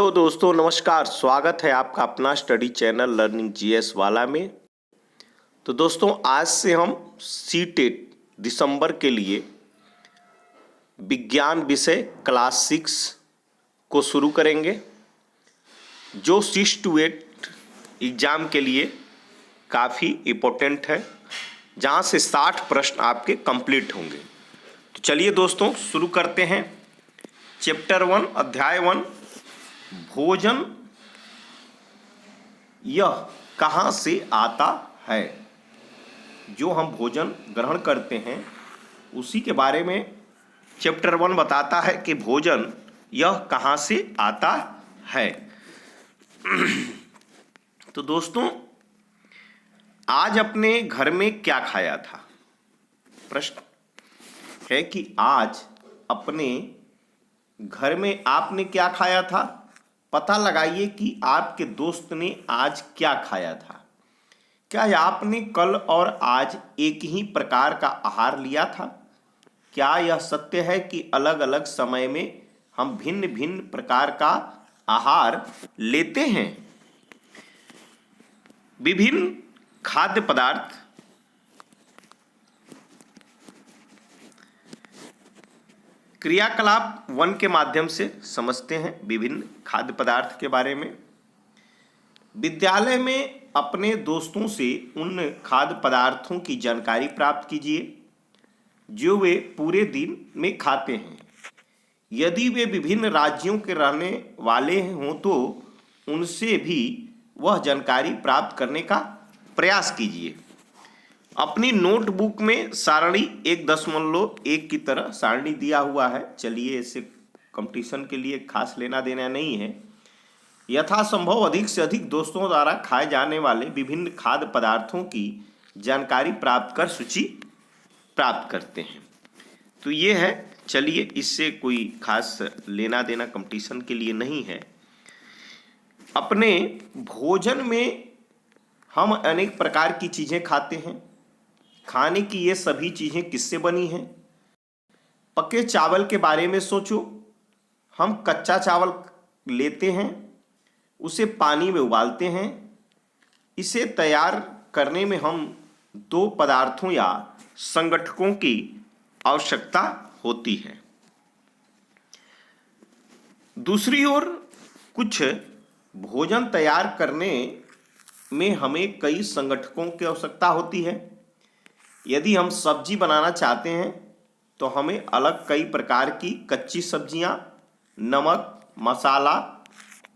तो दोस्तों नमस्कार, स्वागत है आपका अपना स्टडी चैनल लर्निंग जीएस वाला में। तो दोस्तों आज से हम सीटेट दिसंबर के लिए विज्ञान विषय क्लास 6 को शुरू करेंगे, जो 6 to 8 एग्ज़ाम के लिए काफ़ी इम्पोर्टेंट है, जहाँ से 60 प्रश्न आपके कंप्लीट होंगे। तो चलिए दोस्तों शुरू करते हैं। चैप्टर 1 अध्याय 1 भोजन यह कहाँ से आता है। जो हम भोजन ग्रहण करते हैं उसी के बारे में चैप्टर 1 बताता है कि भोजन यह कहाँ से आता है। तो दोस्तों आज अपने घर में क्या खाया था। प्रश्न है कि आज अपने घर में आपने क्या खाया था। पता लगाइए कि आपके दोस्त ने आज क्या खाया था। क्या आपने कल और आज एक ही प्रकार का आहार लिया था। क्या यह सत्य है कि अलग अलग समय में हम भिन्न भिन्न प्रकार का आहार लेते हैं। विभिन्न खाद्य पदार्थ क्रियाकलाप 1 के माध्यम से समझते हैं विभिन्न खाद्य पदार्थ के बारे में। विद्यालय में अपने दोस्तों से उन खाद्य पदार्थों की जानकारी प्राप्त कीजिए जो वे पूरे दिन में खाते हैं। यदि वे विभिन्न राज्यों के रहने वाले हों तो उनसे भी वह जानकारी प्राप्त करने का प्रयास कीजिए। अपनी नोटबुक में सारणी 1.1 की तरह सारणी दिया हुआ है। चलिए इसे कंपटीशन के लिए खास लेना देना नहीं है। यथासंभव अधिक से अधिक दोस्तों द्वारा खाए जाने वाले विभिन्न खाद्य पदार्थों की जानकारी प्राप्त कर सूची प्राप्त करते हैं। तो ये है, चलिए इससे कोई खास लेना देना कंपटीशन के लिए नहीं है। अपने भोजन में हम अनेक प्रकार की चीज़ें खाते हैं। खाने की ये सभी चीज़ें किससे बनी हैं। पके चावल के बारे में सोचो। हम कच्चा चावल लेते हैं, उसे पानी में उबालते हैं। इसे तैयार करने में हम 2 पदार्थों या संगठकों की आवश्यकता होती है। दूसरी ओर कुछ भोजन तैयार करने में हमें कई संगठकों की आवश्यकता होती है। यदि हम सब्जी बनाना चाहते हैं तो हमें अलग कई प्रकार की कच्ची सब्जियां, नमक, मसाला,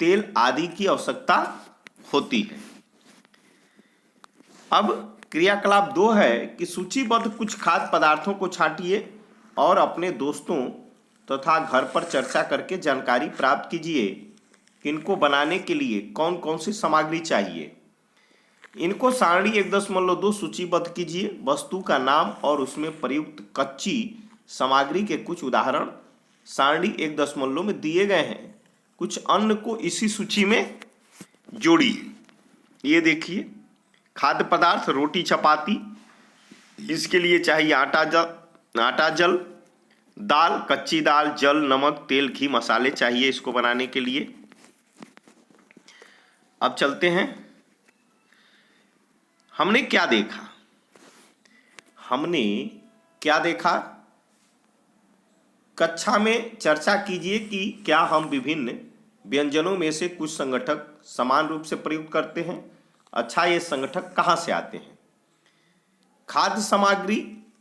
तेल आदि की आवश्यकता होती है। अब क्रियाकलाप 2 है कि सूचीबद्ध कुछ खाद्य पदार्थों को छांटिए और अपने दोस्तों तथा घर पर चर्चा करके जानकारी प्राप्त कीजिए कि इनको बनाने के लिए कौन कौन सी सामग्री चाहिए। इनको सारणी 1.2 सूचीबद्ध कीजिए। वस्तु का नाम और उसमें प्रयुक्त कच्ची सामग्री के कुछ उदाहरण सारणी 1.0 में दिए गए हैं। कुछ अन्य को इसी सूची में जोड़िए। ये देखिए, खाद्य पदार्थ रोटी चपाती, इसके लिए चाहिए आटा जल, दाल, कच्ची दाल, जल, नमक, तेल, घी, मसाले चाहिए इसको बनाने के लिए। अब चलते हैं, हमने क्या देखा। हमने क्या देखा, कक्षा में चर्चा कीजिए कि क्या हम विभिन्न व्यंजनों में से कुछ संगठक समान रूप से प्रयुक्त करते हैं। अच्छा, ये संगठक कहाँ से आते हैं। खाद्य सामग्री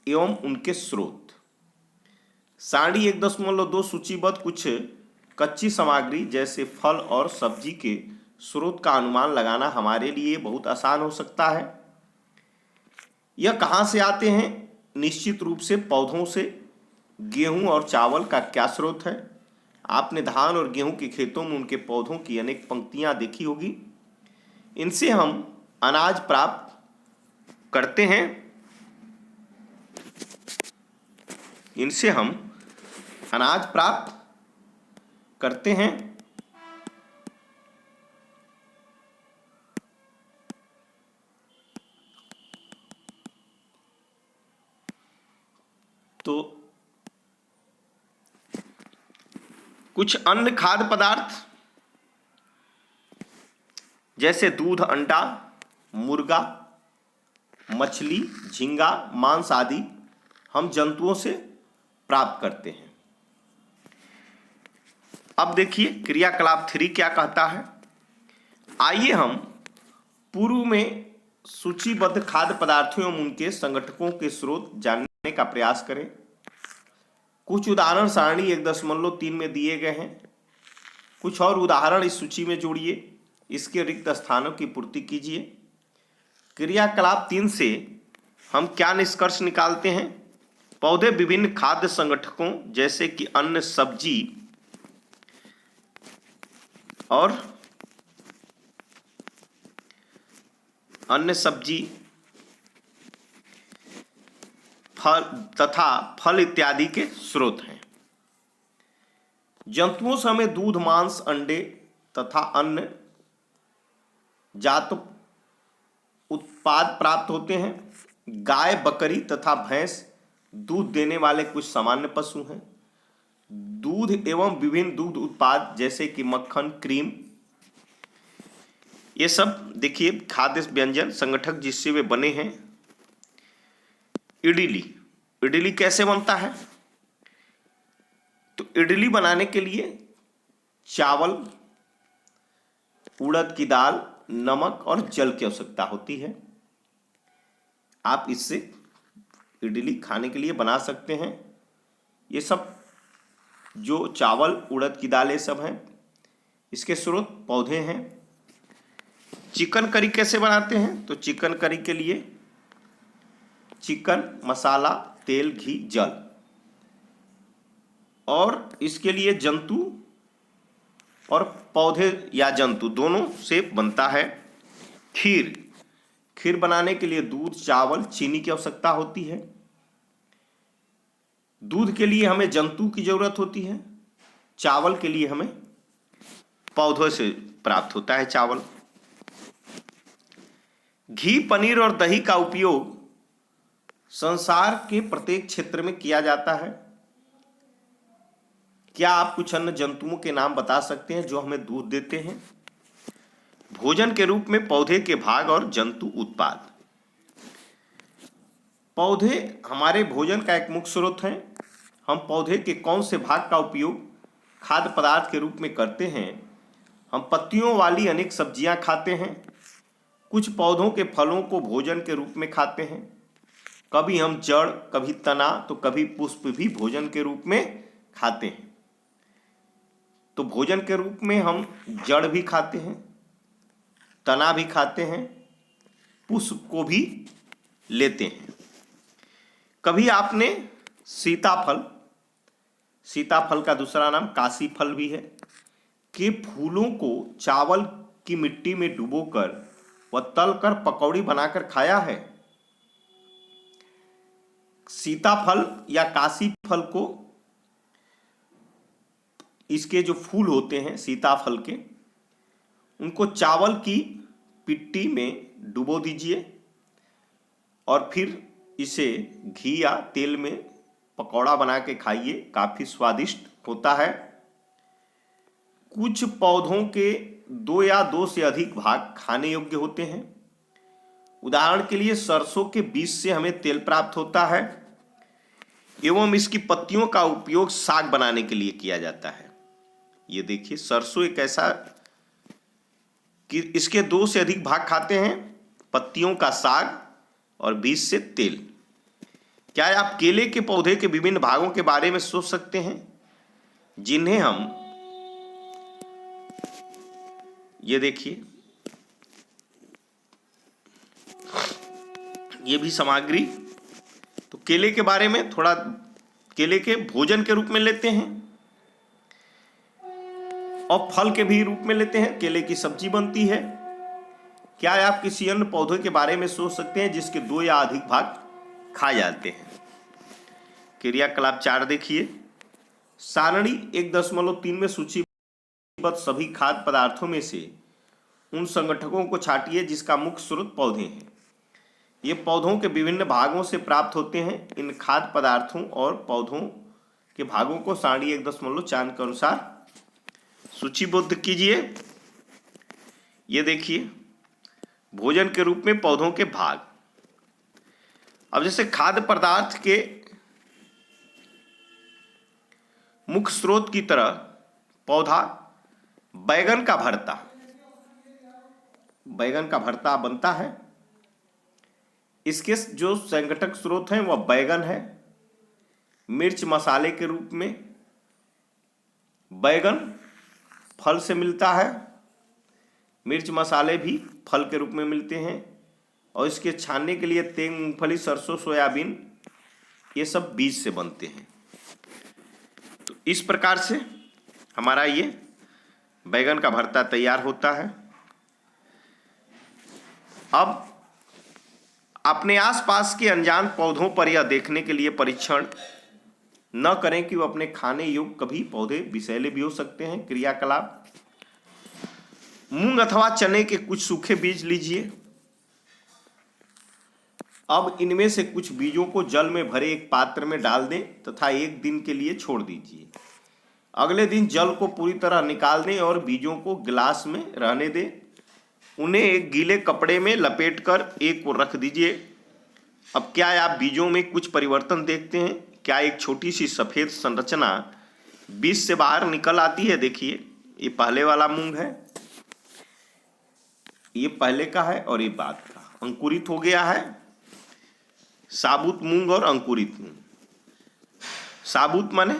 एवं उनके स्रोत। सारणी 1.2 सूचीबद्ध कुछ कच्ची सामग्री जैसे फल और सब्जी के स्रोत का अनुमान लगाना हमारे लिए बहुत आसान हो सकता है। यह कहाँ से आते हैं। निश्चित रूप से पौधों से। गेहूं और चावल का क्या स्रोत है। आपने धान और गेहूं के खेतों में उनके पौधों की अनेक पंक्तियां देखी होगी। इनसे हम अनाज प्राप्त करते हैं। इनसे हम अनाज प्राप्त करते हैं। तो कुछ अन्य खाद्य पदार्थ जैसे दूध, अंडा, मुर्गा, मछली, झींगा, मांस आदि हम जंतुओं से प्राप्त करते हैं। अब देखिए क्रियाकलाप 3 क्या कहता है। आइए हम पूर्व में सूचीबद्ध खाद्य पदार्थों एवं उनके संगठकों के स्रोत जानने का प्रयास करें। कुछ उदाहरण सारणी 1.3 में दिए गए हैं। कुछ और उदाहरण इस सूची में जोड़िए, इसके रिक्त स्थानों की पूर्ति कीजिए। क्रियाकलाप 3 से हम क्या निष्कर्ष निकालते हैं। पौधे विभिन्न खाद्य संगठकों जैसे कि अन्न, सब्जी फल तथा फल इत्यादि के स्रोत हैं। जंतुओं से हमें दूध, मांस, अंडे तथा अन्य जात उत्पाद प्राप्त होते हैं। गाय, बकरी तथा भैंस दूध देने वाले कुछ सामान्य पशु हैं। दूध एवं विभिन्न दूध उत्पाद जैसे कि मक्खन, क्रीम, ये सब देखिए खाद्य व्यंजन संगठक जिससे वे बने हैं। इडली कैसे बनता है। तो इडली बनाने के लिए चावल, उड़द की दाल, नमक और जल की आवश्यकता होती है। आप इससे इडली खाने के लिए बना सकते हैं। ये सब जो चावल, उड़द की दाल ये सब हैं, इसके स्रोत पौधे हैं। चिकन करी कैसे बनाते हैं। तो चिकन करी के लिए चिकन, मसाला, तेल, घी, जल, और इसके लिए जंतु और पौधे या जंतु दोनों से बनता है। खीर बनाने के लिए दूध, चावल, चीनी की आवश्यकता होती है। दूध के लिए हमें जंतु की जरूरत होती है। चावल के लिए हमें पौधों से प्राप्त होता है चावल। घी, पनीर और दही का उपयोग संसार के प्रत्येक क्षेत्र में किया जाता है। क्या आप कुछ अन्य जंतुओं के नाम बता सकते हैं जो हमें दूध देते हैं। भोजन के रूप में पौधे के भाग और जंतु उत्पाद। पौधे हमारे भोजन का एक मुख्य स्रोत हैं। हम पौधे के कौन से भाग का उपयोग खाद्य पदार्थ के रूप में करते हैं। हम पत्तियों वाली अनेक सब्जियां खाते हैं। कुछ पौधों के फलों को भोजन के रूप में खाते हैं। कभी हम जड़, कभी तना, तो कभी पुष्प भी भोजन के रूप में खाते हैं। तो भोजन के रूप में हम जड़ भी खाते हैं, तना भी खाते हैं, पुष्प को भी लेते हैं। कभी आपने सीताफल का दूसरा नाम काशी फल भी है, के फूलों को चावल की मिट्टी में डुबोकर व तलकर पकौड़ी बनाकर खाया है। सीताफल या काशी फल को, इसके जो फूल होते हैं सीताफल के, उनको चावल की पिट्टी में डुबो दीजिए और फिर इसे घी या तेल में पकौड़ा बना के खाइए, काफी स्वादिष्ट होता है। कुछ पौधों के 2 या 2 से अधिक भाग खाने योग्य होते हैं। उदाहरण के लिए सरसों के बीज से हमें तेल प्राप्त होता है एवं इसकी पत्तियों का उपयोग साग बनाने के लिए किया जाता है। ये देखिए सरसों एक ऐसा कि इसके 2 से अधिक भाग खाते हैं, पत्तियों का साग और बीज से तेल। क्या आप केले के पौधे के विभिन्न भागों के बारे में सोच सकते हैं जिन्हें हम, ये देखिए ये भी सामग्री। तो केले के बारे में थोड़ा, केले के भोजन के रूप में लेते हैं और फल के भी रूप में लेते हैं। केले की सब्जी बनती है। क्या आप किसी अन्य पौधे के बारे में सोच सकते हैं जिसके 2 या अधिक भाग खाए जाते हैं। क्रियाकलाप 4 देखिए। सारणी 1.3 में सूचीबद्ध सभी खाद्य पदार्थों में से उन संगठकों को छांटिए जिसका मुख्य स्रोत पौधे हैं। ये पौधों के विभिन्न भागों से प्राप्त होते हैं। इन खाद्य पदार्थों और पौधों के भागों को सारणी 1.4 के अनुसार सूचीबद्ध कीजिए। ये देखिए भोजन के रूप में पौधों के भाग। अब जैसे खाद्य पदार्थ के मुख्य स्रोत की तरह पौधा बैगन का भरता बनता है। इसके जो संगठक स्रोत हैं वह बैगन है। मिर्च मसाले के रूप में बैगन फल से मिलता है, मिर्च मसाले भी फल के रूप में मिलते हैं। और इसके छानने के लिए तेल, मूंगफली, सरसों, सोयाबीन ये सब बीज से बनते हैं। तो इस प्रकार से हमारा ये बैगन का भरता तैयार होता है। अब अपने आसपास के अनजान पौधों पर यह देखने के लिए परीक्षण न करें कि वो अपने खाने योग्य, कभी पौधे विषैले भी हो सकते हैं। क्रियाकलाप, मूंग अथवा चने के कुछ सूखे बीज लीजिए। अब इनमें से कुछ बीजों को जल में भरे एक पात्र में डाल दें तथा 1 दिन के लिए छोड़ दीजिए। अगले दिन जल को पूरी तरह निकाल दें और बीजों को गिलास में रहने दें। उन्हें एक गीले कपड़े में लपेटकर एक को रख दीजिए। अब क्या आप बीजों में कुछ परिवर्तन देखते हैं? क्या एक छोटी सी सफ़ेद संरचना बीज से बाहर निकल आती है? देखिए ये पहले वाला मूंग है, ये पहले का है और ये बाद का। अंकुरित हो गया है साबुत मूंग और अंकुरित मूंग। साबुत माने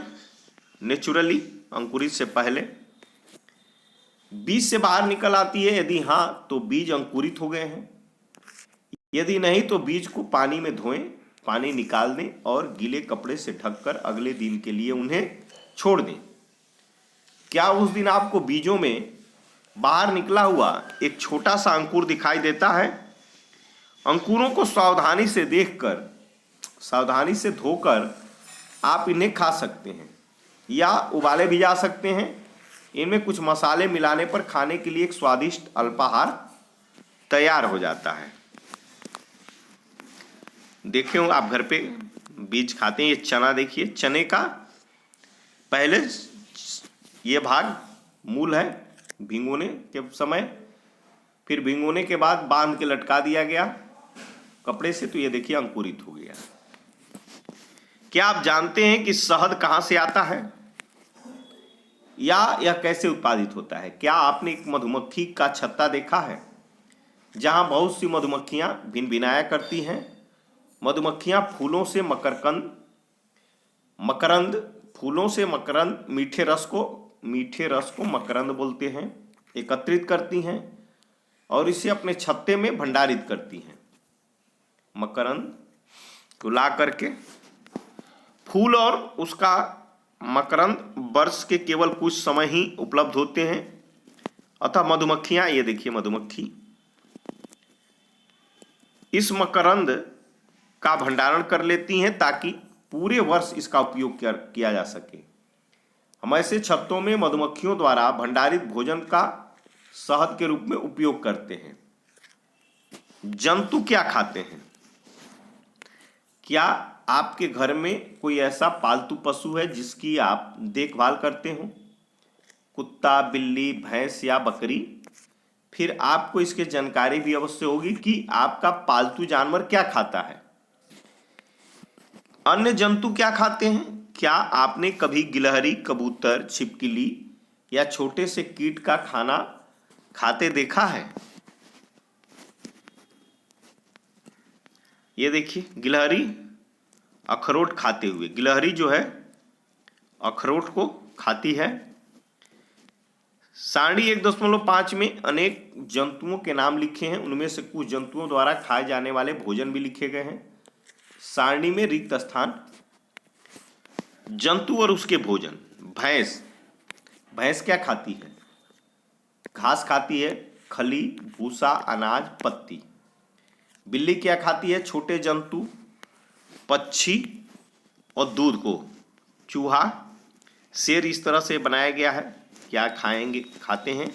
नेचुरली, अंकुरित से पहले। बीज से बाहर निकल आती है, यदि हाँ तो बीज अंकुरित हो गए हैं, यदि नहीं तो बीज को पानी में धोएं, पानी निकाल दें और गीले कपड़े से ढककर अगले दिन के लिए उन्हें छोड़ दें। क्या उस दिन आपको बीजों में बाहर निकला हुआ एक छोटा सा अंकुर दिखाई देता है? अंकुरों को सावधानी से देखकर, सावधानी से धोकर आप इन्हें खा सकते हैं या उबाले भी जा सकते हैं। इनमें कुछ मसाले मिलाने पर खाने के लिए एक स्वादिष्ट अल्पाहार तैयार हो जाता है। देखे हो आप घर पे बीज खाते हैं। ये चना देखिए, चने का पहले ये भाग मूल है भिगोने के समय, फिर भिगोने के बाद बांध के लटका दिया गया कपड़े से, तो ये देखिए अंकुरित हो गया। क्या आप जानते हैं कि शहद कहाँ से आता है या यह कैसे उत्पादित होता है? क्या आपने एक मधुमक्खी का छत्ता देखा है जहां बहुत सी मधुमक्खियां भिनभिनाया करती हैं? मधुमक्खियां फूलों से मकरंद, फूलों से मकरंद, मीठे रस को मकरंद बोलते हैं, एकत्रित करती हैं और इसे अपने छत्ते में भंडारित करती हैं। मकरंद को ला करके, फूल और उसका मकरंद वर्ष के केवल कुछ समय ही उपलब्ध होते हैं। अतः मधुमक्खियां, ये देखिए मधुमक्खी इस मकरंद का भंडारण कर लेती हैं ताकि पूरे वर्ष इसका उपयोग किया जा सके। हम ऐसे छत्तों में मधुमक्खियों द्वारा भंडारित भोजन का शहद के रूप में उपयोग करते हैं। जंतु क्या खाते हैं? क्या आपके घर में कोई ऐसा पालतू पशु है जिसकी आप देखभाल करते हो? कुत्ता, बिल्ली, भैंस या बकरी? फिर आपको इसकी जानकारी भी अवश्य होगी कि आपका पालतू जानवर क्या खाता है। अन्य जंतु क्या खाते हैं? क्या आपने कभी गिलहरी, कबूतर, छिपकली या छोटे से कीट का खाना खाते देखा है? ये देखिए गिलहरी अखरोट खाते हुए। गिलहरी जो है अखरोट को खाती है। सारणी 1.5 में अनेक जंतुओं के नाम लिखे हैं, उनमें से कुछ जंतुओं द्वारा खाए जाने वाले भोजन भी लिखे गए हैं। सारणी में रिक्त स्थान। जंतु और उसके भोजन। भैंस क्या खाती है? घास खाती है, खली, भूसा, अनाज, पत्ती। बिल्ली क्या खाती है? छोटे जंतु, पक्षी और दूध को। चूहा, शेर इस तरह से बनाया गया है। क्या खाते हैं?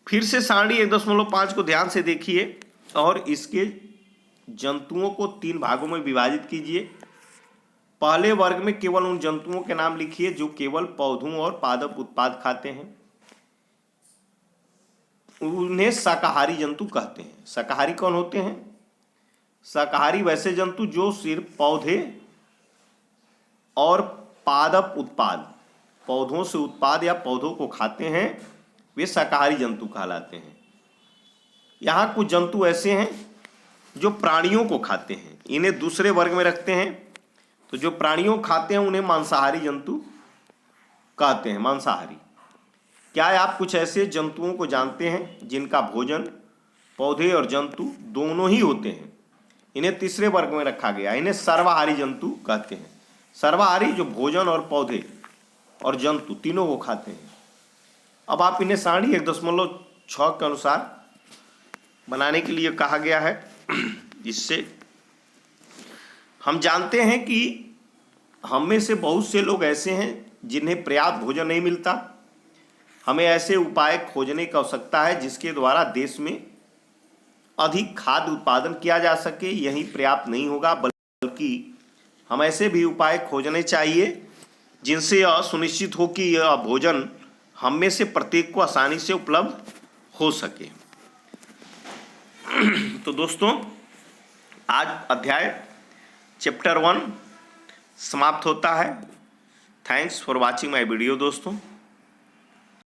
फिर से सारणी 1.5 को ध्यान से देखिए और इसके जंतुओं को 3 भागों में विभाजित कीजिए। पहले वर्ग में केवल उन जंतुओं के नाम लिखिए जो केवल पौधों और पादप उत्पाद खाते हैं। उन्हें शाकाहारी जंतु कहते हैं। शाकाहारी कौन होते हैं? शाकाहारी वैसे जंतु जो सिर्फ पौधे और पादप उत्पाद, पौधों से उत्पाद या पौधों को खाते हैं, वे शाकाहारी जंतु कहलाते हैं। यहाँ कुछ जंतु ऐसे हैं जो प्राणियों को खाते हैं, इन्हें दूसरे वर्ग में रखते हैं। तो जो प्राणियों खाते हैं उन्हें मांसाहारी जंतु कहते हैं, मांसाहारी। क्या आप कुछ ऐसे जंतुओं को जानते हैं जिनका भोजन पौधे और जंतु दोनों ही होते हैं? इन्हें तीसरे वर्ग में रखा गया, इन्हें सर्वाहारी जंतु कहते हैं। सर्वाहारी जो भोजन और पौधे और जंतु तीनों को खाते हैं। अब आप इन्हें सारणी 1.6 के अनुसार बनाने के लिए कहा गया है, जिससे हम जानते हैं कि हम में से बहुत से लोग ऐसे हैं जिन्हें पर्याप्त भोजन नहीं मिलता। हमें ऐसे उपाय खोजने की आवश्यकता है जिसके द्वारा देश में अधिक खाद्य उत्पादन किया जा सके। यही पर्याप्त नहीं होगा, बल्कि हम ऐसे भी उपाय खोजने चाहिए जिनसे यह सुनिश्चित हो कि यह भोजन हम में से प्रत्येक को आसानी से उपलब्ध हो सके। तो दोस्तों, आज अध्याय चैप्टर 1 समाप्त होता है। Thanks for watching my video दोस्तों।